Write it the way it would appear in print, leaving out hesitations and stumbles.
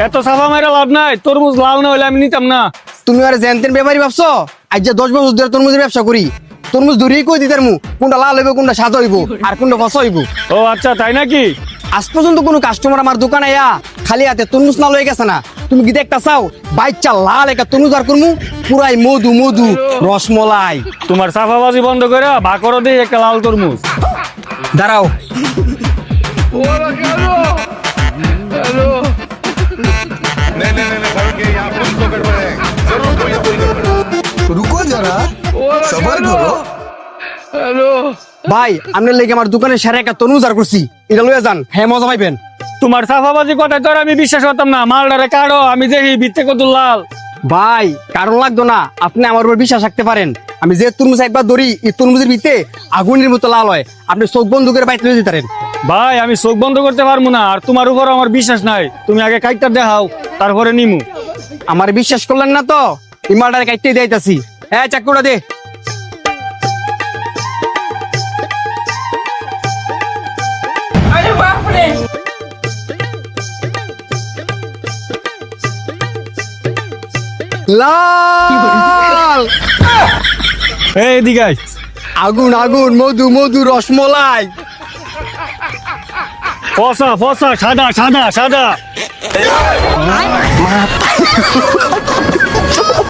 এত সাফা মেরা লাভ নাই, তরমুজ লাল না হলে আমি নিতাম না। তুমি আর জেনতেন ব্যাপারী ভাবছো? আজ যে 10 বছর ধরে তরমুজের ব্যবসা করি, তরমুজ দূরেই কই দিতার মু কোনটা লাল হইব, কোনটা সাদা হইব, আর কোনটা ফসা হইব। ও আচ্ছা, তাই নাকি? আজ পর্যন্ত কোনো কাস্টমার আমার দোকানে আয়া খালি হাতে তরমুজ না লয়ে গেছে না। তুমি কি দেখতা চাও বাইচ্চা লাল একটা তরমুজ আর করমু পুরাই মধু মধু রসমলাই। তোমার সাফাবাজি বন্ধ করে বাকর দিয়ে একটা লাল তরমুজ। দাঁড়াও, नहीं भाई के यहाँ पुलिस को गड़बड़ है जरूर कोई ना कोई गड़बड़ है। रुको जरा सबर करो। ভাই আপনার লেগে আমার দোকানে সারা একটা তরমুজ আর করছি, এটা লয়ে যান, হ্যাঁ মজা পাইবেন। তোমার সাফাবাজি কথা তো আর আমি বিশ্বাস করতাম না। মালটারে কাটো, আমি দেখি বিত্তে কত লাল। ভাই কারণ লাগতো না, আপনি আমার উপর বিশ্বাস রাখতে পারেন। আমি যে তরমুজ একবার ধরি, এই তরমুজের ভিতরে আগুনের মতো লাল হয়। আপনি চোখ বন্ধ করে বাইতে লয়ে যেতে পারেন। ভাই আমি চোখ বন্ধ করতে পারবো না, আর তোমার উপর আমার বিশ্বাস নাই। তুমি আগে কাইটটা দেখাও, তারপরে নিমু। আমার বিশ্বাস করলেন না তো, ইমালটারে কাটতে দিতেছি। হ্যাঁ চাকুটা দে। লাল এই এদিকে আয়। আগুন আগুন মধু মধু রসমলাই। ফসা ফসা সাদা সাদা সাদা।